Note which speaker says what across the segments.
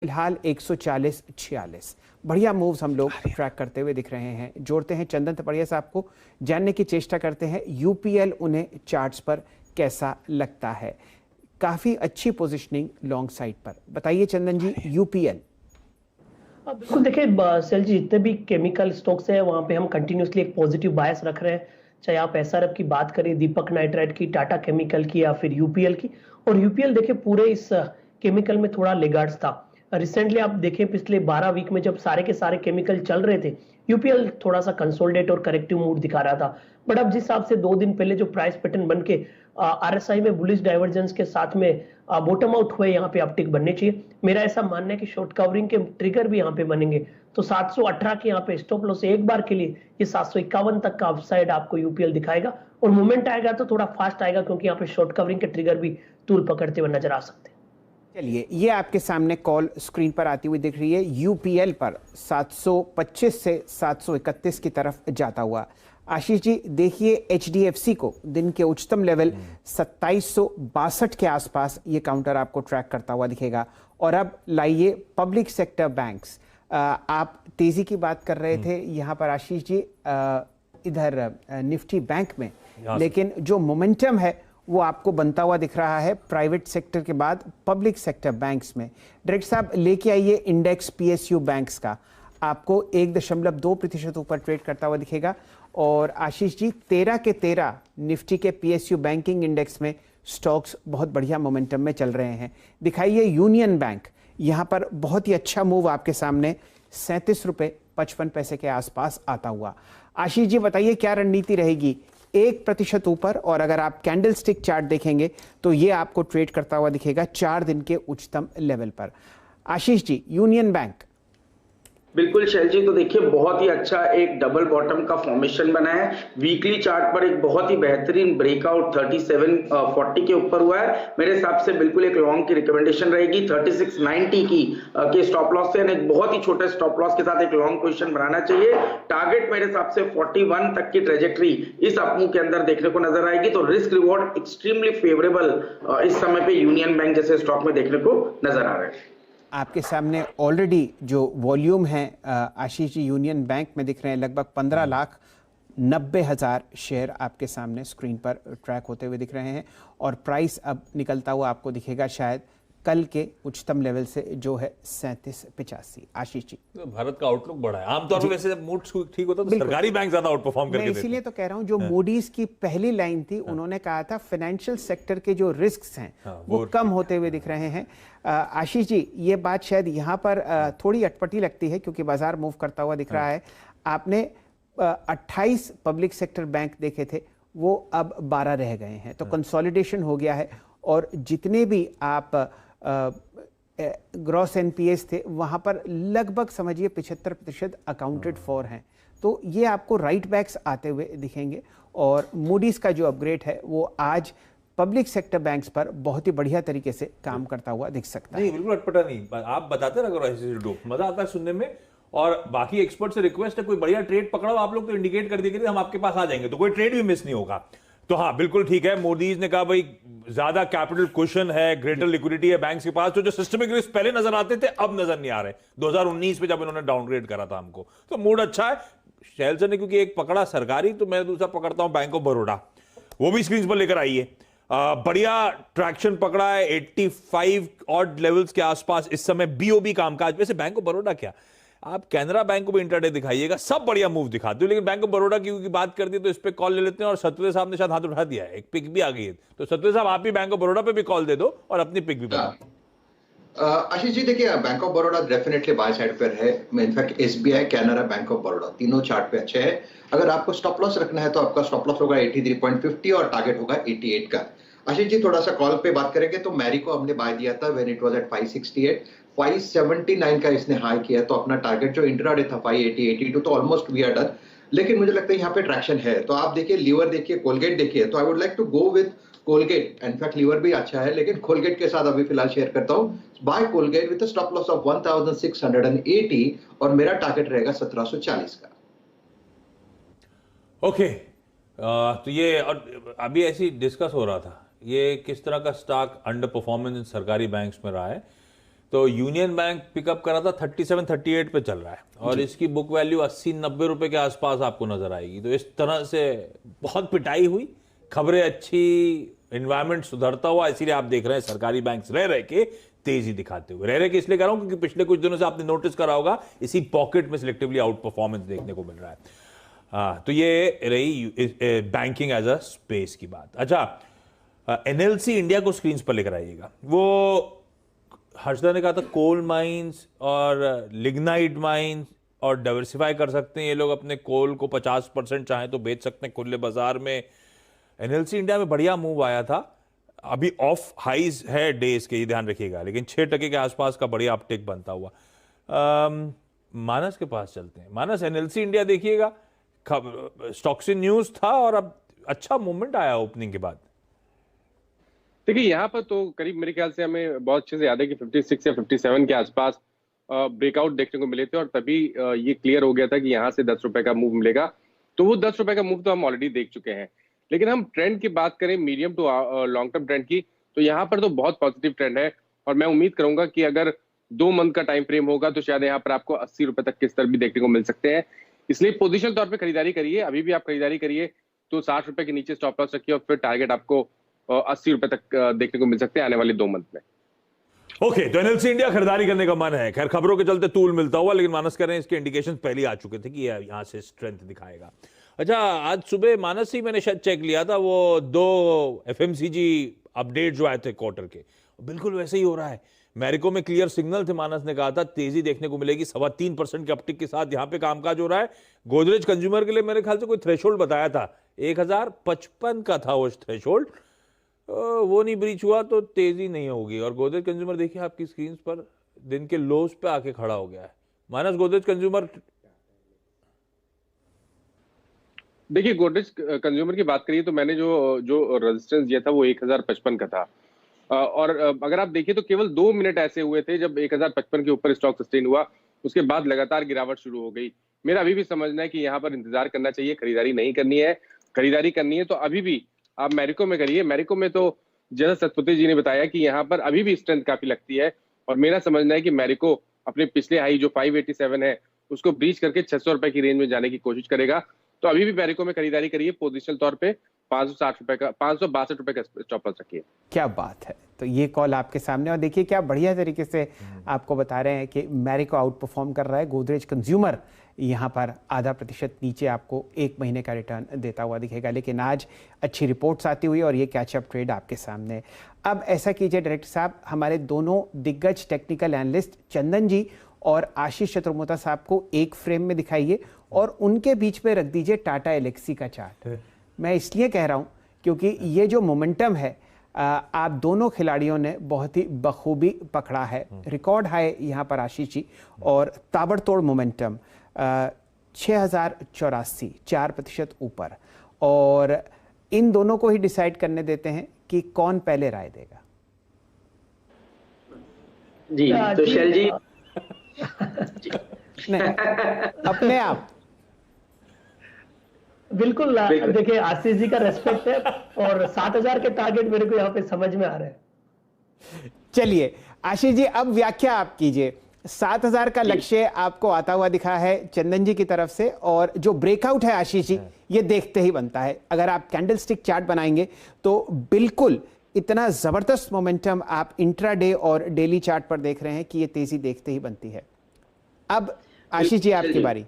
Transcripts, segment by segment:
Speaker 1: फिलहाल 140-46 बढ़िया मूव्स हम लोग ट्रैक करते हुए दिख रहे हैं। जोड़ते हैं चंदन तपड़िया साहब को, जानने की चेष्टा करते हैं यूपीएल उन्हें चार्ट्स पर कैसा लगता है। काफी अच्छी पोजीशनिंग लॉन्ग साइड पर, बताइए चंदन जी यूपीएल।
Speaker 2: बिल्कुल देखिए सेल जी, जितने भी केमिकल स्टॉक्स है वहां पे हम कंटिन्यूसली एक पॉजिटिव बायस रख रहे हैं। चाहे आप एसआरएफ की बात करें, दीपक नाइट्राइट की, टाटा केमिकल की या फिर यूपीएल की। और यूपीएल देखिए पूरे इस केमिकल में थोड़ा लेगार्ड्स था। रिसेंटली आप देखें पिछले 12 वीक में जब सारे के सारे केमिकल चल रहे थे, यूपीएल थोड़ा सा कंसोलिडेट और करेक्टिव मूड दिखा रहा था। बट अब जिस हिसाब से 2 दिन पहले जो प्राइस पैटर्न बन के आरएसआई में बुलिश डाइवर्जेंस के साथ में बॉटम आउट हुए, यहाँ पे अपटिक बनने चाहिए। मेरा ऐसा मानना है कि शॉर्ट कवरिंग के ट्रिगर भी यहाँ पे बनेंगे, तो 718 के यहाँ पे स्टॉप लॉस एक बार के लिए ये 751 तक का अपसाइड आपको यूपीएल दिखाएगा। और मूवमेंट आएगा तो थोड़ा फास्ट आएगा, क्योंकि यहाँ पे शॉर्ट कवरिंग के ट्रिगर भी टूल पकड़ते हुए नजर आ सकते हैं।
Speaker 1: चलिए, ये आपके सामने कॉल स्क्रीन पर आती हुई दिख रही है यूपीएल पर 725 से 731 की तरफ जाता हुआ। आशीष जी देखिए, एचडीएफसी को दिन के उच्चतम लेवल 2762 के आसपास ये काउंटर आपको ट्रैक करता हुआ दिखेगा। और अब लाइए पब्लिक सेक्टर बैंक्स। आप तेजी की बात कर रहे थे यहाँ पर आशीष जी, इधर निफ्टी बैंक में, लेकिन जो मोमेंटम है वो आपको बनता हुआ दिख रहा है प्राइवेट सेक्टर के बाद पब्लिक सेक्टर बैंक्स में। डायरेक्टर साहब लेके आइए इंडेक्स पीएसयू बैंक्स का, आपको 1.2% ऊपर ट्रेड करता हुआ दिखेगा। और आशीष जी 13 के 13 निफ्टी के पीएसयू बैंकिंग इंडेक्स में स्टॉक्स बहुत बढ़िया मोमेंटम में चल रहे हैं। दिखाइए यूनियन बैंक, यहाँ पर बहुत ही अच्छा मूव आपके सामने 37.55 के आसपास आता हुआ। आशीष जी बताइए क्या रणनीति रहेगी? 1% ऊपर, और अगर आप कैंडल स्टिक चार्ट देखेंगे तो ये आपको ट्रेड करता हुआ दिखेगा 4 दिन के उच्चतम लेवल पर। Ashish ji union bank.
Speaker 3: बिल्कुल शैल जी, तो देखिए बहुत ही अच्छा एक डबल बॉटम का फॉर्मेशन बना है। वीकली चार्ट पर एक बहुत ही बेहतरीन ब्रेकआउट 3740 के ऊपर हुआ है। मेरे हिसाब से बिल्कुल एक लॉन्ग की रिकमेंडेशन रहेगी 3690 की के स्टॉप लॉस से, एक बहुत ही छोटे स्टॉप लॉस के साथ एक लॉन्ग पोजीशन बनाना चाहिए। टारगेट मेरे हिसाब से 41 तक की ट्रेजेक्ट्री इस अपमूव के अंदर देखने को नजर आएगी। तो रिस्क रिवॉर्ड एक्सट्रीमली फेवरेबल इस समय पे यूनियन बैंक जैसे स्टॉक में देखने को नजर आ रहा है।
Speaker 1: आपके सामने ऑलरेडी जो वॉल्यूम है आशीष जी यूनियन बैंक में दिख रहे हैं, लगभग 15,90,000 शेयर आपके सामने स्क्रीन पर ट्रैक होते हुए दिख रहे हैं। और प्राइस अब निकलता हुआ आपको दिखेगा शायद कल के उच्चतम लेवल से, जो है 3785। आशीष जी
Speaker 4: तो भारत का आउटलुक बड़ा है। आमतौर पर वैसे जब मूड ठीक होता है तो सरकारी बैंक ज्यादा आउट परफॉर्म करके देते हैं।
Speaker 1: इसीलिए तो कह रहा हूं, जो मूडीज की पहली लाइन थी, उन्होंने कहा था फाइनेंशियल सेक्टर के जो रिस्क हैं वो कम होते हुए दिख रहे हैं। आशीष जी ये बात शायद यहाँ पर थोड़ी अटपटी लगती है, क्योंकि बाजार मूव करता हुआ दिख रहा है। आपने 28 पब्लिक सेक्टर बैंक देखे थे, वो अब 12 रह गए हैं, तो कंसोलिडेशन हो गया है। और जितने भी आप ग्रॉस एनपीएस थे वहां पर लगभग समझिए 75% अकाउंटेड फॉर हैं। तो ये आपको राइट बैक्स आते हुए दिखेंगे। और मूडीज का जो अपग्रेड है वो आज पब्लिक सेक्टर बैंक्स पर बहुत ही बढ़िया तरीके से काम करता हुआ दिख सकता है।
Speaker 4: नहीं बिल्कुल अटपटा नहीं, आप बताते ना करो, ऐसे मजा आता है सुनने में। और बाकी एक्सपर्ट से रिक्वेस्ट है, कोई बढ़िया ट्रेड पकड़ो आप लोग तो इंडिकेट कर दिए, हम आपके पास आ जाएंगे, तो कोई ट्रेड भी मिस नहीं होगा। तो हाँ बिल्कुल ठीक है, मोदीज ने कहा भाई ज्यादा कैपिटल कुशन है, ग्रेटर लिक्विडिटी है बैंक्स के पास, तो जो सिस्टमिक रिस्क पहले नजर आते थे अब नजर नहीं आ रहे 2019 में जब इन्होंने डाउनग्रेड करा था हमको। तो मूड अच्छा है शैल सर ने, क्योंकि एक पकड़ा सरकारी, तो मैं दूसरा पकड़ता हूं बैंक ऑफ बड़ौदा, वो भी स्क्रीन पर लेकर आइए। बढ़िया ट्रैक्शन पकड़ा है 85 ऑड लेवल्स के आसपास इस समय बीओबी कामकाज। वैसे बैंक ऑफ बड़ौदा क्या, आप कैनरा बैंक को भी इंटरडे दिखाइएगा, सब बढ़िया मूव दिखाते हो। लेकिन बैंक ऑफ बड़ौदा की बात करती है तो इस पे कॉल ले लेते हैं, और सत्वे साहब ने शायद हाथ उठा दिया है, एक पिक भी आ गई है। तो सत्वे साहब आप भी बैंक ऑफ बड़ौदा पे भी कॉल दे दो और अपनी पिक भी बताओ।
Speaker 5: आशीष जी देखिए, bank of Baroda definitely by side पर है। In fact SBI, Canara, bank of Baroda तीनों चार्ट पे अच्छे हैं। अगर आपको स्टॉप लॉस रखना है तो आपका स्टॉप लॉस होगा 83.50 और टारगेट होगा 88 का। आशीष जी थोड़ा सा कॉल पे बात करेंगे तो मैरी को हमने बाय दिया था व्हेन इट वाज एट 568, 579 का इसने हाई किया, तो अपना टारगेट जो इंट्राडे था 580, 82, तो ऑलमोस्ट वी आर डन। लेकिन मुझे लगता है यहाँ पे ट्रैक्शन है, तो आप देखिए लीवर देखिए, कोलगेट देखिए, तो I would like to go with Colgate. In fact Lever भी अच्छा है, लेकिन कोलगेट के साथ अभी फिलहाल शेयर करता हूं, buy Colgate with stop loss of 1680 और मेरा टारगेट रहेगा 1740 का।
Speaker 4: ओके तो ये और अभी ऐसी डिस्कस हो रहा था, ये किस तरह का स्टॉक अंडर परफॉर्मेंस इन सरकारी बैंक्स में रहा है। तो यूनियन बैंक पिकअप करा था 37-38 पे चल रहा है और इसकी बुक वैल्यू 80-90 रुपए के आसपास आपको नजर आएगी। तो इस तरह से बहुत पिटाई हुई, खबरें अच्छी, एनवायरमेंट सुधरता हुआ, इसीलिए आप देख रहे हैं सरकारी बैंक्स रह रहे के तेजी दिखाते हुए। रह रहे के इसलिए कह रहा हूं क्योंकि पिछले कुछ दिनों से आपने नोटिस करा होगा इसी पॉकेट में सिलेक्टिवली आउट परफॉर्मेंस देखने को मिल रहा है। तो ये रही बैंकिंग एज अ स्पेस की बात। अच्छा, एनएलसी इंडिया को स्क्रीन पर लेकर आइएगा। वो हर्षदा ने कहा था कोल माइंस और लिग्नाइट माइंस और डाइवर्सिफाई कर सकते हैं ये लोग, अपने कोल को 50% चाहे तो बेच सकते हैं खुले बाजार में। एनएलसी इंडिया में बढ़िया मूव आया था, अभी ऑफ हाइज है डेज के, ये ध्यान रखिएगा, लेकिन 6% के आसपास का बढ़िया अपटेक बनता हुआ। मानस के पास चलते हैं। मानस, एनएलसी इंडिया देखिएगा, स्टॉक्स इन न्यूज था और अब अच्छा मूवमेंट आया ओपनिंग के बाद।
Speaker 6: देखिए यहाँ पर तो करीब मेरे ख्याल से हमें बहुत अच्छे से याद है कि 56 या 57 के आसपास ब्रेकआउट देखने को मिले थे और तभी ये क्लियर हो गया था कि यहाँ से 10 रुपए का मूव मिलेगा। तो वो 10 रुपए का मूव तो हम ऑलरेडी देख चुके हैं, लेकिन हम ट्रेंड की बात करें, medium to long term trend की, तो यहाँ पर तो बहुत पॉजिटिव ट्रेंड है और मैं उम्मीद करूंगा कि अगर 2 मंथ का टाइम फ्रेम होगा तो शायद यहाँ पर आपको 80 रुपए तक के स्तर भी देखने को मिल सकते हैं। इसलिए पोजिशनल तौर पर खरीदारी करिए, अभी भी आप खरीदारी करिए तो 60 रुपए के नीचे स्टॉप लॉस रखिए और फिर टारगेट आपको 80 रुपए तक देखने को मिल सकते हैं आने वाले 2 मंथ में।
Speaker 4: ओके, तो एनएलसी इंडिया खरीदारी करने का मन है। खैर खबरों के चलते तूल मिलता हुआ, लेकिन मानस कह रहे हैं इसके इंडिकेशन पहले आ चुके थे कि ये यहां से स्ट्रेंथ दिखाएगा। अच्छा, आज सुबह मानस ही मैंने शायद चेक लिया था, वो 2 एफएमसीजी अपडेट जो आए थे क्वार्टर के, बिल्कुल वैसे ही हो रहा है। मैरिको में क्लियर सिग्नल थे, मानस ने कहा था तेजी देखने को मिलेगी, 3.25% के अपटिक के साथ यहाँ पे कामकाज हो रहा है। गोदरेज कंज्यूमर के लिए मेरे ख्याल से कोई थ्रेशोल्ड बताया था, 1055 का था वो थ्रेशोल्ड, वो नहीं ब्रीच हुआ तो तेजी नहीं होगी। और गोदरेज कंज्यूमर देखिए आपकी स्क्रीन पर दिन के लोज पे आके खड़ा हो गया है। मानस, गोदरेज कंज्यूमर,
Speaker 6: देखिए गोदरेज कंज्यूमर की बात करिए तो मैंने जो रेजिस्टेंस दिया था वो 1055 का था और अगर आप देखिए तो केवल 2 मिनट ऐसे हुए थे जब 1055 के ऊपर स्टॉक सस्टेन हुआ, उसके बाद लगातार गिरावट शुरू हो गई। मेरा अभी भी समझना है कि यहाँ पर इंतजार करना चाहिए, खरीदारी नहीं करनी है। खरीदारी करनी है तो अभी भी आप मैरिको में करिए। मैरिको में तो जनरल सतपति जी ने बताया कि यहाँ पर अभी भी स्ट्रेंथ काफी लगती है और मेरा समझना है कि मैरिको अपने पिछले हाई जो 587 है उसको ब्रीच करके 600 रुपए की रेंज में जाने की कोशिश करेगा। तो अभी भी मैरिको में खरीदारी करिए, पोजिशनल तौर पे 560 रुपए का 562 रुपए का स्टॉप लॉस रखिए।
Speaker 1: क्या बात है। तो ये कॉल आपके सामने, और देखिए क्या बढ़िया तरीके से आपको बता रहे हैं कि मैरिको आउट परफॉर्म कर रहा है, गोदरेज कंज्यूमर यहाँ पर 0.5% नीचे आपको 1 महीने का रिटर्न देता हुआ दिखेगा। लेकिन आज अच्छी रिपोर्ट्स आती हुई और ये कैचअप ट्रेड आपके सामने। अब ऐसा कीजिए डायरेक्टर साहब, हमारे दोनों दिग्गज टेक्निकल एनालिस्ट चंदन जी और आशीष चतुर्मोता साहब को एक फ्रेम में दिखाइए और उनके बीच में रख दीजिए टाटा एलेक्सी का चार्ट। मैं इसलिए कह रहा हूँ क्योंकि ये जो मोमेंटम है आप दोनों खिलाड़ियों ने बहुत ही बखूबी पकड़ा है। रिकॉर्ड हाई यहाँ पर आशीष जी और ताबड़तोड़ मोमेंटम 6084, 4% ऊपर, और इन दोनों को ही डिसाइड करने देते हैं कि कौन पहले राय देगा।
Speaker 3: जी तो शैल जी
Speaker 1: नहीं, अपने आप
Speaker 2: बिल्कुल देखिए आशीष जी का रेस्पेक्ट है और 7000 के टारगेट मेरे को यहाँ पे समझ में आ रहे हैं।
Speaker 1: चलिए आशीष जी, अब व्याख्या आप कीजिए। 7000 का लक्ष्य आपको आता हुआ दिखा है चंदन जी की तरफ से, और जो ब्रेकआउट है आशीष जी ये देखते ही बनता है। अगर आप कैंडलस्टिक चार्ट बनाएंगे तो बिल्कुल इतना जबरदस्त मोमेंटम आप इंट्राडे और डेली चार्ट पर देख रहे हैं कि ये तेजी देखते ही बनती है। अब आशीष जी आपकी बारी।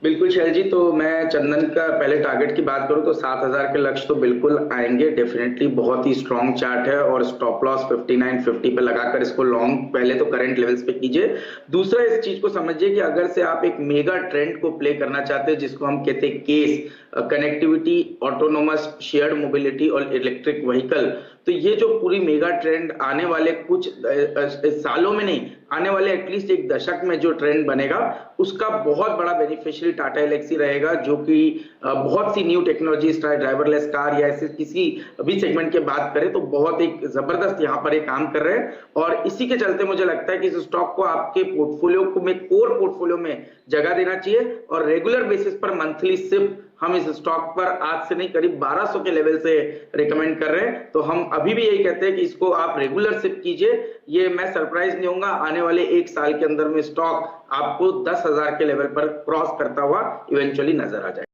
Speaker 3: बिल्कुल शैल जी, तो मैं चंदन का पहले टारगेट की बात करूं तो 7000 के लक्ष्य तो बिल्कुल आएंगे डेफिनेटली। बहुत ही स्ट्रॉन्ग चार्ट है और स्टॉप लॉस 5950 पे लगाकर इसको लॉन्ग पहले तो करंट लेवल्स पे कीजिए। दूसरा इस चीज को समझिए कि अगर से आप एक मेगा ट्रेंड को प्ले करना चाहते हैं जिसको हम कहते हैं case, connectivity, autonomous, shared mobility और इलेक्ट्रिक व्हीकल, तो ये जो पूरी मेगा ट्रेंड आने वाले कुछ सालों में नहीं, आने वाले एटलीस्ट 1 दशक में जो ट्रेंड बनेगा उसका बहुत बड़ा बेनिफिशियरी टाटा एलेक्सी रहेगा, जो कि बहुत सी न्यू टेक्नोलॉजीज, ड्राइवरलेस कार या ऐसे किसी भी सेगमेंट की बात करें तो बहुत एक जबरदस्त यहाँ पर एक काम कर रहे हैं। और इसी के चलते मुझे लगता है कि इस स्टॉक को आपके पोर्टफोलियो को में, कोर पोर्टफोलियो में जगह देना चाहिए और रेगुलर बेसिस पर मंथली सिप हम इस स्टॉक पर आज से नहीं करीब 1200 के लेवल से रिकमेंड कर रहे हैं। तो हम अभी भी यही कहते हैं कि इसको आप रेगुलर सिप कीजिए, ये मैं सरप्राइज नहीं होऊंगा आने वाले 1 साल के अंदर में स्टॉक आपको 10,000 के लेवल पर क्रॉस करता हुआ इवेंचुअली नजर आ जाएगा।